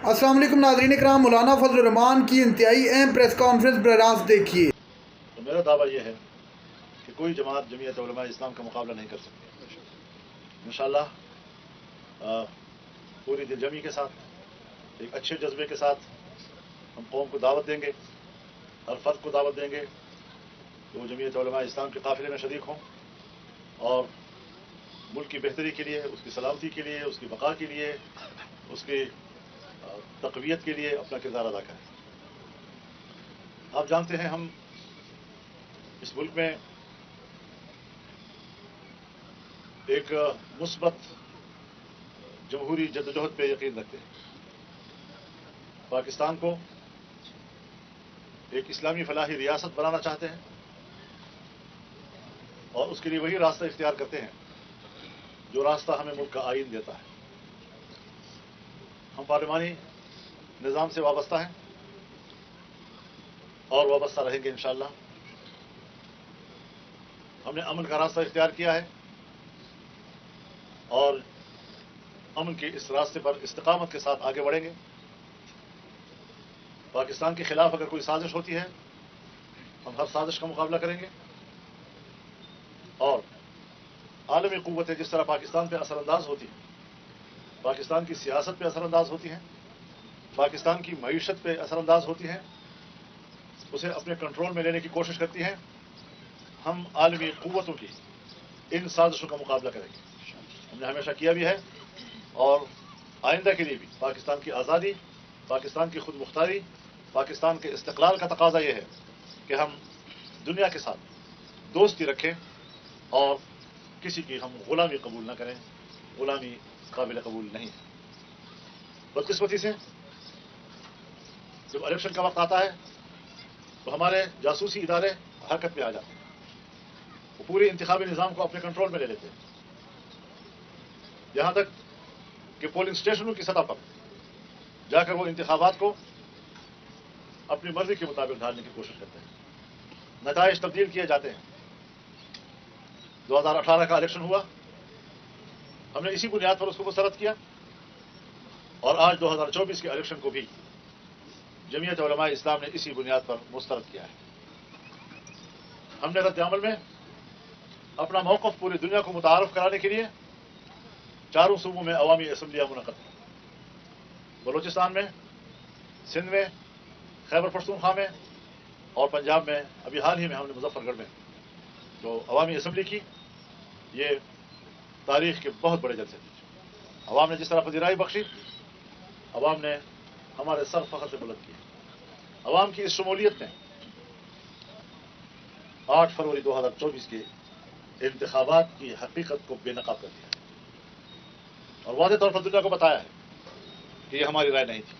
السلام علیکم ناظرین اکرام، مولانا فضل الرحمان کی انتہائی اہم پریس کانفرنس براہ راست دیکھیے۔ تو میرا دعویٰ یہ ہے کہ کوئی جماعت جمعیت علماء اسلام کا مقابلہ نہیں کر سکتی انشاءاللہ۔ پوری دل جمی کے ساتھ، ایک اچھے جذبے کے ساتھ ہم قوم کو دعوت دیں گے، ہر فرد کو دعوت دیں گے کہ وہ جمعیت علماء اسلام کے قافلے میں شریک ہوں اور ملک کی بہتری کے لیے، اس کی سلامتی کے لیے، اس کی بقا کے لیے، اس کی تقویت کے لیے اپنا کردار ادا کریں۔ آپ جانتے ہیں ہم اس ملک میں ایک مثبت جمہوری جدوجہد پہ یقین رکھتے ہیں۔ پاکستان کو ایک اسلامی فلاحی ریاست بنانا چاہتے ہیں اور اس کے لیے وہی راستہ اختیار کرتے ہیں جو راستہ ہمیں ملک کا آئین دیتا ہے۔ ہم پارلیمانی نظام سے وابستہ ہیں اور وابستہ رہیں گے انشاءاللہ۔ ہم نے امن کا راستہ اختیار کیا ہے اور امن کے اس راستے پر استقامت کے ساتھ آگے بڑھیں گے۔ پاکستان کے خلاف اگر کوئی سازش ہوتی ہے، ہم ہر سازش کا مقابلہ کریں گے اور عالمی قوتیں جس طرح پاکستان پہ اثر انداز ہوتی ہیں، پاکستان کی سیاست پہ اثر انداز ہوتی ہیں، پاکستان کی معیشت پہ اثر انداز ہوتی ہیں، اسے اپنے کنٹرول میں لینے کی کوشش کرتی ہیں، ہم عالمی قوتوں کی ان سازشوں کا مقابلہ کریں گے۔ ہم نے ہمیشہ کیا بھی ہے اور آئندہ کے لیے بھی۔ پاکستان کی آزادی، پاکستان کی خود مختاری، پاکستان کے استقلال کا تقاضا یہ ہے کہ ہم دنیا کے ساتھ دوستی رکھیں اور کسی کی ہم غلامی قبول نہ کریں۔ غلامی قابل قبول نہیں ہے۔ بدقسمتی سے جب الیکشن کا وقت آتا ہے تو ہمارے جاسوسی ادارے حرکت میں آ جاتے ہیں، وہ پورے انتخابی نظام کو اپنے کنٹرول میں لے لیتے ہیں، یہاں تک کہ پولنگ اسٹیشنوں کی سطح پر جا کر وہ انتخابات کو اپنی مرضی کے مطابق ڈھالنے کی کوشش کرتے ہیں۔ نتائج تبدیل کیے جاتے ہیں۔ 2018 کا الیکشن ہوا، ہم نے اسی بنیاد پر اس کو مسترد کیا اور آج 2024 کے الیکشن کو بھی جمعیت علماء اسلام نے اسی بنیاد پر مسترد کیا ہے۔ ہم نے رد عمل میں اپنا موقف پوری دنیا کو متعارف کرانے کے لیے چاروں صوبوں میں عوامی اسمبلیاں منعقد کی۔ بلوچستان میں، سندھ میں، خیبر پختونخوا میں اور پنجاب میں۔ ابھی حال ہی میں ہم نے مظفر گڑھ میں جو عوامی اسمبلی کی، یہ تاریخ کے بہت بڑے جلسے تھے۔ عوام نے جس طرح پذیرائی بخشی، عوام نے ہمارے سر فخر سے بلند کیے۔ عوام کی اس شمولیت نے 8 فروری 2024 کے انتخابات کی حقیقت کو بے نقاب کر دیا اور واضح طور پر دنیا کو بتایا ہے کہ یہ ہماری رائے نہیں تھی،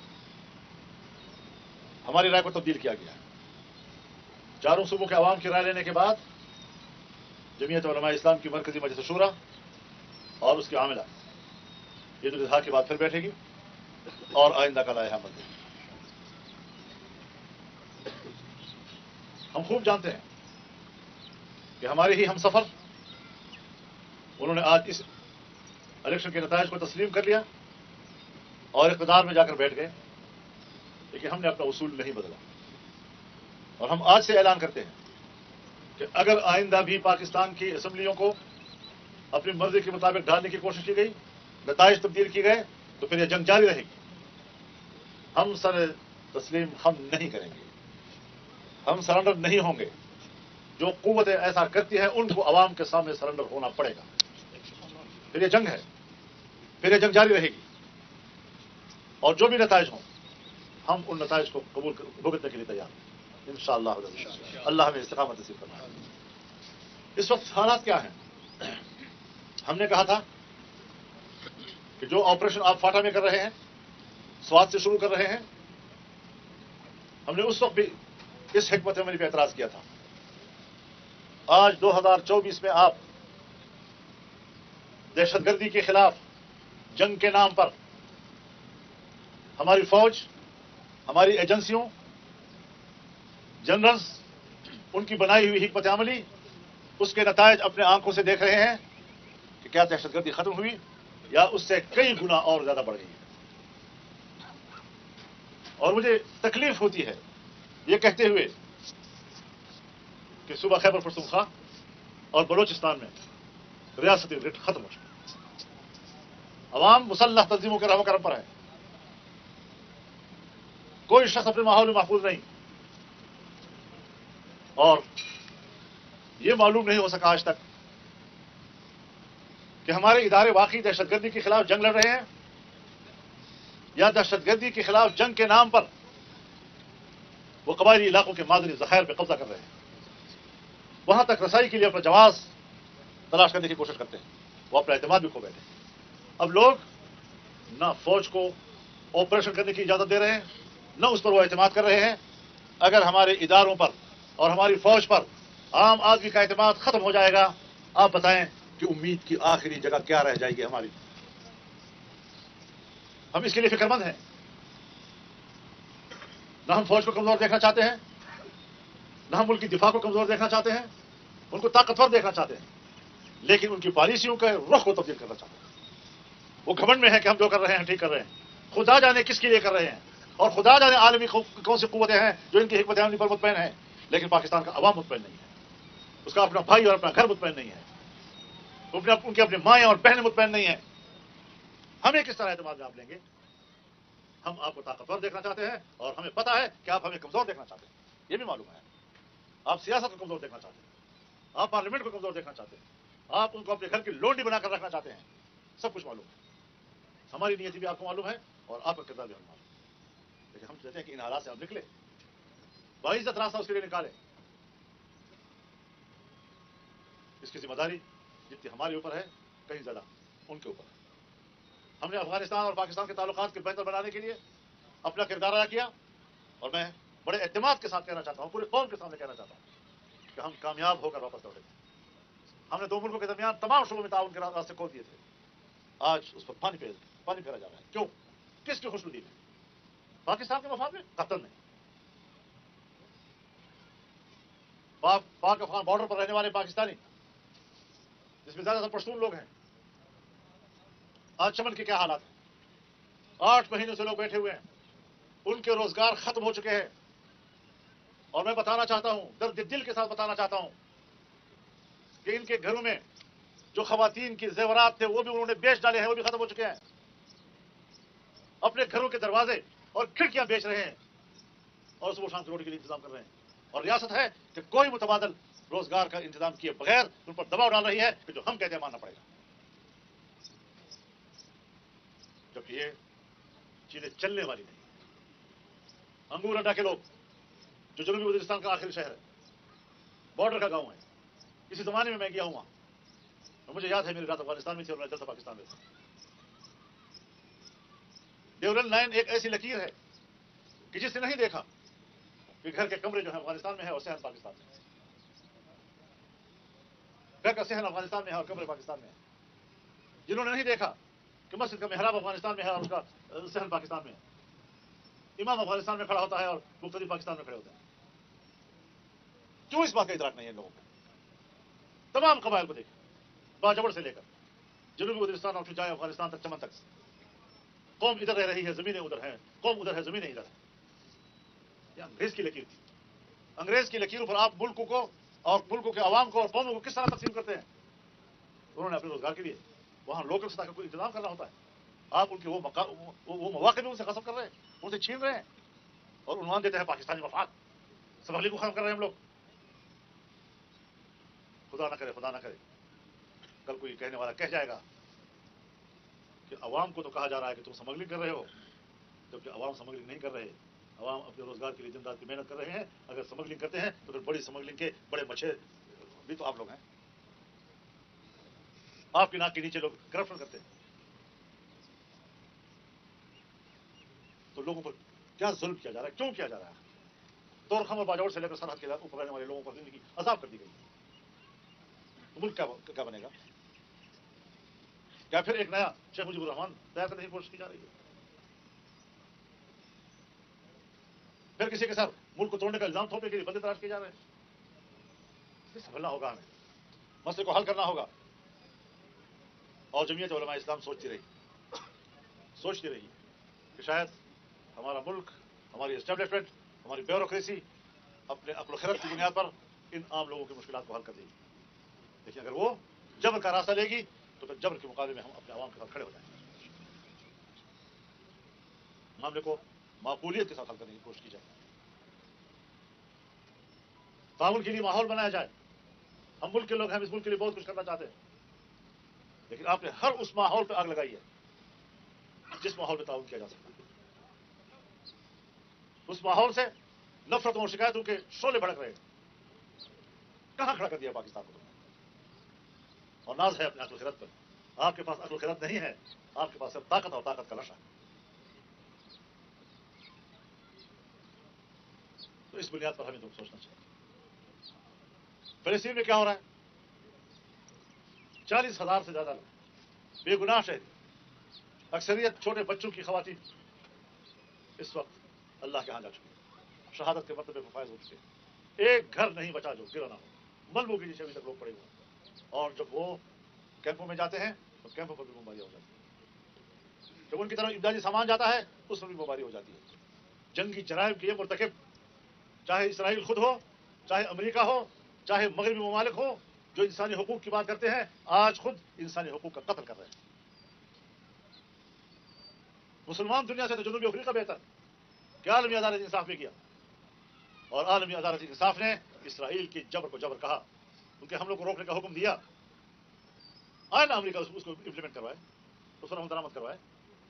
ہماری رائے کو تبدیل کیا گیا ہے۔ چاروں صوبوں کے عوام کی رائے لینے کے بعد جمعیت علماء اسلام کی مرکزی مجلس شورا اور اس کے عاملہ عید الاضحیٰ کے بعد پھر بیٹھے گی اور آئندہ کا لائحہ بندے گی۔ ہم خوب جانتے ہیں کہ ہمارے ہی ہم سفر، انہوں نے آج اس الیکشن کے نتائج کو تسلیم کر لیا اور اقتدار میں جا کر بیٹھ گئے، لیکن ہم نے اپنا اصول نہیں بدلا اور ہم آج سے اعلان کرتے ہیں کہ اگر آئندہ بھی پاکستان کی اسمبلیوں کو اپنی مرضی کے مطابق ڈالنے کی کوشش کی گئی، نتائج تبدیل کیے گئے، تو پھر یہ جنگ جاری رہے گی۔ ہم سر تسلیم ہم نہیں کریں گے، ہم سرنڈر نہیں ہوں گے۔ جو قوتیں ایسا کرتی ہیں ان کو عوام کے سامنے سرنڈر ہونا پڑے گا۔ پھر یہ جنگ ہے، پھر یہ جنگ جاری رہے گی اور جو بھی نتائج ہوں ہم ان نتائج کو قبول بھگتنے کے لیے تیار ہیں انشاءاللہ۔ اللہ ہمیں استقامت نصیب فرمائے۔ اس وقت حالات کیا ہیں؟ ہم نے کہا تھا کہ جو آپریشن آپ فاٹا میں کر رہے ہیں، سوات سے شروع کر رہے ہیں، ہم نے اس وقت بھی اس حکمت عملی پہ اعتراض کیا تھا۔ آج 2024 میں آپ دہشت گردی کے خلاف جنگ کے نام پر ہماری فوج، ہماری ایجنسیوں، جنرلز، ان کی بنائی ہوئی حکمت عملی، اس کے نتائج اپنے آنکھوں سے دیکھ رہے ہیں کہ کیا دہشت گردی ختم ہوئی یا اس سے کئی گنا اور زیادہ بڑھ گئی ہے۔ اور مجھے تکلیف ہوتی ہے یہ کہتے ہوئے کہ صوبہ خیبر پختونخوا اور بلوچستان میں ریاستی گرڈ ختم ہو چکی. عوام مسلح تنظیموں کے رحم و کرم پر ہے. کوئی شخص اپنے ماحول میں محفوظ نہیں. اور یہ معلوم نہیں ہو سکا آج تک کہ ہمارے ادارے واقعی دہشت گردی کے خلاف جنگ لڑ رہے ہیں یا دہشت گردی کے خلاف جنگ کے نام پر وہ قبائلی علاقوں کے معدنی ذخائر پہ قبضہ کر رہے ہیں. وہاں تک رسائی کے لیے اپنا جواز تلاش کرنے کی کوشش کرتے ہیں. وہ اپنا اعتماد بھی کھو بیٹھے. اب لوگ نہ فوج کو آپریشن کرنے کی اجازت دے رہے ہیں نہ اس پر وہ اعتماد کر رہے ہیں. اگر ہمارے اداروں پر اور ہماری فوج پر عام آدمی کا اعتماد ختم ہو جائے گا, آپ بتائیں کہ امید کی آخری جگہ کیا رہ جائے گی ہماری؟ ہم اس کے لیے فکر مند ہیں. نہ ہم فوج کو کمزور دیکھنا چاہتے ہیں, نہ ہم ملک کی دفاع کو کمزور دیکھنا چاہتے ہیں, ان کو طاقتور دیکھنا چاہتے ہیں, لیکن ان کی پالیسیوں کے رخ کو تبدیل کرنا چاہتے ہیں. وہ گھمنڈ میں ہے کہ ہم جو کر رہے ہیں ٹھیک کر رہے ہیں. خدا جانے کس کے لیے کر رہے ہیں, اور خدا جانے عالمی کون سی قوتیں ہیں جو ان کی حکمت عملی پر مطمئن ہیں, لیکن پاکستان کا عوام مطمئن نہیں ہے, اس کا اپنا بھائی اور اپنا گھر مطمئن نہیں ہے, ان کے اپنے مائیں اور بہنیں مطمئن نہیں ہیں. ہمیں کس طرح اعتماد میں آپ لیں گے؟ ہم آپ کو طاقتور دیکھنا چاہتے ہیں اور ہمیں پتا ہے کہ آپ ہمیں کمزور دیکھنا چاہتے ہیں. یہ بھی معلوم ہے. آپ سیاست کو کمزور دیکھنا چاہتے ہیں, آپ پارلیمنٹ کو کمزور دیکھنا چاہتے ہیں, آپ ان کو اپنے گھر کی لونڈی بنا کر رکھنا چاہتے ہیں. سب کچھ معلوم ہے. ہماری نیتی بھی آپ کو معلوم ہے اور آپ کا کردار بھی ہمیں معلوم ہے. لیکن ہم چاہتے ہیں کہ ان حالات سے ہم نکلیں, باعزت راستہ اس کے لیے نکالیں. اس کی ذمہ داری جتنی ہمارے اوپر ہے کہیں زیادہ ان کے اوپر ہے. ہم نے افغانستان اور پاکستان کے تعلقات کے بہتر بنانے کے لیے اپنا کردار ادا کیا, اور میں بڑے اعتماد کے ساتھ کہنا چاہتا ہوں, پورے قوم کے سامنے کہنا چاہتا ہوں کہ ہم کامیاب ہو کر واپس لوٹے تھے. ہم نے دو ملکوں کے درمیان تمام شعبوں میں تعاون کے راستے کھول دیے تھے. آج اس پر پانی پھیرا جا رہا ہے. کیوں؟ کس کی خوشنودی میں؟ پاکستان کے مفاد میں؟ قطر نہیں. پاک افغان بارڈر پر رہنے والے پاکستانی, جس میں زیادہ تر پشتون لوگ ہیں, آج چمن کے کیا حالات ہیں؟ 8 مہینوں سے لوگ بیٹھے ہوئے ہیں, ان کے روزگار ختم ہو چکے ہیں. اور میں بتانا چاہتا ہوں, درد دل کے ساتھ بتانا چاہتا ہوں کہ ان کے گھروں میں جو خواتین کے زیورات تھے وہ بھی انہوں نے بیچ ڈالے ہیں, وہ بھی ختم ہو چکے ہیں. اپنے گھروں کے دروازے اور کھڑکیاں بیچ رہے ہیں اور صبح شام کی روٹی کے لیے انتظام کر رہے ہیں. اور ریاست ہے کہ کوئی متبادل روزگار کا انتظام کیے بغیر ان پر دباؤ ڈال رہی ہے کہ جو ہم کہتے ہیں ماننا پڑے گا. جبکہ یہ چیزیں چلنے والی نہیں. انگور اڈا کے لوگ جو جنوبی وزیرستان کا آخری شہر ہے, بارڈر کا گاؤں ہے, اسی زمانے میں گیا ہوں وہاں, اور مجھے یاد ہے میری رات افغانستان میں تھی اور میں جلسہ پاکستان میں تھا. ڈیورل لائن ایک ایسی لکیر ہے کہ جس نے نہیں دیکھا کہ گھر کے کمرے جو ہیں افغانستان میں ہے اور صحن پاکستان میں ہے. گھر کا صحن افغانستان میں ہے اور کمرے پاکستان میں ہے. جنہوں نے نہیں دیکھا کہ مسجد کا محراب افغانستان میں ہے اور اس کا صحن پاکستان میں ہے. امام افغانستان میں کھڑا ہوتا ہے اور مقتدی پاکستان میں کھڑے ہوتے ہیں. کیوں اس بات کا ادراک نہیں ہے لوگوں کو؟ تمام قبائل کو دیکھیں, باجوڑ سے لے کر جنوبی وزیرستان اور جائے افغانستان تک, چمن تک. قوم ادھر رہ رہی ہے, زمینیں ادھر ہیں, قوم ادھر ہے, زمینیں ادھر ہیں. یہ انگریز کی لکیر تھی. انگریز کی لکیروں پر آپ ملکوں کو اور ملکوں کے عوام کو اور قوموں کو کس طرح تقسیم کرتے ہیں؟ انہوں نے اپنے روزگار کے لیے وہاں لوکل سطح کا کوئی انتظام کرنا ہوتا ہے. آپ ان کے وہ مواقع بھی ان سے غصب کر رہے ہیں, ان سے چھین رہے ہیں اور عنوان دیتے ہیں پاکستانی مفاد. سبھلی کو ختم کر رہے ہیں ہم لوگ. خدا نہ کرے کل کوئی کہنے والا کہہ جائے گا کہ عوام کو تو کہا جا رہا ہے کہ تم سمگلنگ کر رہے ہو, جبکہ عوام سمگلنگ نہیں کر رہے. عوام اپنے روزگار کے لیے دن رات کی محنت کر رہے ہیں. اگر سمگلنگ کرتے ہیں تو پھر بڑی سمگلنگ کے بڑے مچھر بھی تو آپ لوگ ہیں. آپ کی ناک کے نیچے لوگ کرپشن کرتے ہیں. تو لوگوں پر کیا ظلم کیا جا رہا ہے, کیوں کیا جا رہا ہے؟ تورخم اور باجوڑ سے لے کر سرحد کے اوپر رہنے والے لوگوں پر زندگی عذاب کر دی گئی. ملک کیا بنے گا؟ کیا پھر ایک نیا شیخ مجیب الرحمان تیار کرنے کی کوشش کی جا رہی ہے؟ پھر کسی کے ساتھ ملک کو توڑنے کا الزام تھوپنے کے لیے بندے تلاش کیے جا رہے ہیں؟ سنبھلنا ہوگا, ہمیں مسئلے کو حل کرنا ہوگا. اور جمعیت علماء اسلام سوچتی رہی کہ شاید ہمارا ملک ہماری اسٹیبلشمنٹ، ہماری بیوروکریسی اپنے عقل و خرد کی بنیاد پر ان عام لوگوں کی مشکلات کو حل کر دے گی. لیکن اگر وہ جبر کا راستہ لے گی تو پھر جبر کے مقابلے میں ہم اپنے عوام کے ساتھ کھڑے ہو جائیں گے. معاملے کو معقولیت کے ساتھ حل کرنے کی کوشش کی جائے، تعاون کے لیے ماحول بنایا جائے. ہم ملک کے لوگ ہیں، ہم اس ملک کے لیے بہت کچھ کرنا چاہتے ہیں، لیکن آپ نے ہر اس ماحول پہ آگ لگائی ہے جس ماحول میں تعاون کیا جا سکتا ہے. اس ماحول سے نفرتوں اور شکایتوں کے شعلے بھڑک رہے ہیں. کہاں کھڑا کر دیا پاکستان کو تم نے؟ اور ناز ہے اپنے عقل و خرد پر. آپ کے پاس عقل و خرد نہیں ہے، آپ کے پاس صرف طاقت اور طاقت کا نشہ ہے. تو اس بنیاد پر ہمیں تو سوچنا چاہیے. فلسطین میں کیا ہو رہا ہے؟ 40,000 سے زیادہ بے گناہ شہری، اکثریت چھوٹے بچوں کی خواتین اس وقت اللہ کے ہاں جا چکے ہیں، شہادت کے مرتبے پر فائز ہو چکے ہیں. ایک گھر نہیں بچا جو گرا نہ ہو. ملبوں کے نیچے ابھی تک لوگ پڑے ہوئے ہیں. اور جب وہ کیمپوں میں جاتے ہیں تو کیمپوں پر بھی بمباریاں ہو جاتی ہیں. جب ان کی طرف امدادی سامان جاتا ہے اس میں بھی بمباری ہو جاتی ہے. جنگی جرائم کے یہ مرتکب، چاہے اسرائیل خود ہو، چاہے امریکہ ہو، چاہے مغربی ممالک ہو، جو انسانی حقوق کی بات کرتے ہیں، آج خود انسانی حقوق کا قتل کر رہے ہیں. مسلمان دنیا سے تو جنوبی افریقہ بہتر کہ عالمی عدالت انصاف میں کیا، اور عالمی عدالت انصاف نے اسرائیل کی جبر کو جبر کہا، ان کے حملوں کو روکنے کا حکم دیا. آئے نا امریکہ اس کو امپلیمنٹ کروائے، اس پر عمل درآمد کروائے.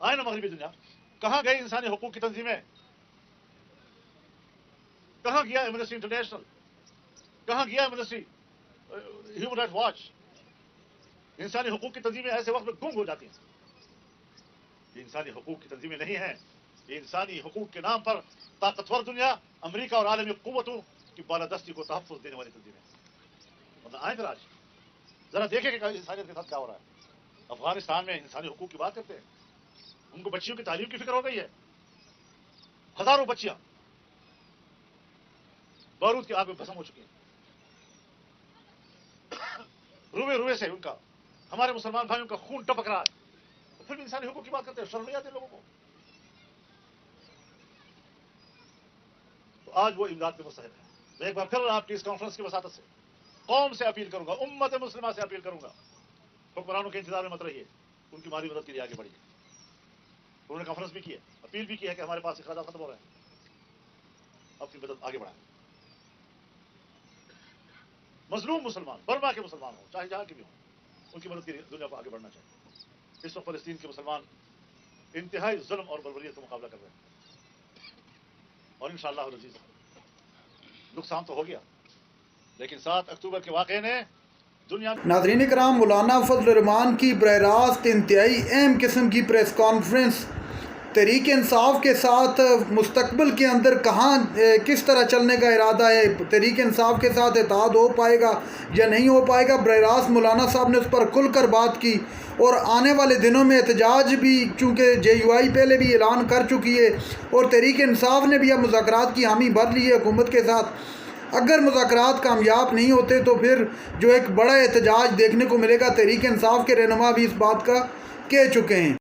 آئے نا مغربی دنیا. کہاں گئی انسانی حقوق کی تنظیمیں؟ کہاں گیا ایمنسٹی انٹرنیشنل؟ کہاں گیا ایمنسٹی ہیومن رائٹس واچ؟ انسانی حقوق کی تنظیمیں ایسے وقت میں گم ہو جاتی ہیں. یہ انسانی حقوق کی تنظیمیں نہیں ہیں، یہ انسانی حقوق کے نام پر طاقتور دنیا، امریکہ اور عالمی قوتوں کی بالادستی کو تحفظ دینے والی تنظیمیں. مطلب آئیں پھر آج ذرا دیکھیں کہ انسانیت کے ساتھ کیا ہو رہا ہے. افغانستان میں انسانی حقوق کی بات کرتے ہیں، ان کو بچیوں کی تعلیم کی فکر ہو گئی ہے. ہزاروں بچیاں بارود کی آگ میں بھسم ہو چکی ہیں. روئے روئے سے ان کا، ہمارے مسلمان بھائیوں کا خون ٹپک رہا ہے، پھر بھی انسانی حقوق کی بات کرتے ہیں. شرم نہیں آتی لوگوں کو؟ تو آج وہ امداد پہ مستحق ہے. میں ایک بار پھر آپ کی اس کانفرنس کی وساطت سے قوم سے اپیل کروں گا، امت مسلمہ سے اپیل کروں گا، حکمرانوں کے انتظار میں مت رہیے، ان کی مالی مدد کے لیے آگے بڑھیے. انہوں نے کانفرنس بھی کی ہے، اپیل بھی کی ہے کہ ہمارے پاس اخراجات ختم ہو رہے ہیں، اپنی مدد آگے بڑھائیں. مظلوم مسلمان، برما کے مسلمان ہوں، چاہے جہاں کے بھی ہوں، ان کی مدد کے لیے دنیا کو آگے بڑھنا چاہیے. اس وقت فلسطین کے مسلمان انتہائی ظلم اور بربریت کا مقابلہ کر رہے ہیں، اور انشاءاللہ العزیز نقصان تو ہو گیا، لیکن 7 اکتوبر کے واقعے نے دنیا میں. ناظرین کرام، مولانا فضل الرحمان کی براہ راست انتہائی اہم قسم کی پریس کانفرنس تحریک انصاف کے ساتھ مستقبل کے اندر کہاں کس طرح چلنے کا ارادہ ہے، تحریک انصاف کے ساتھ اتحاد ہو پائے گا یا نہیں ہو پائے گا. براہ راست مولانا صاحب نے اس پر کھل کر بات کی، اور آنے والے دنوں میں احتجاج بھی، چونکہ JUI پہلے بھی اعلان کر چکی ہے اور تحریک انصاف نے بھی اب مذاکرات کی حامی بھر لی ہے حکومت کے ساتھ. اگر مذاکرات کامیاب نہیں ہوتے تو پھر جو ایک بڑا احتجاج دیکھنے کو ملے گا. تحریک انصاف کے رہنما بھی اس بات کا کہہ چکے ہیں.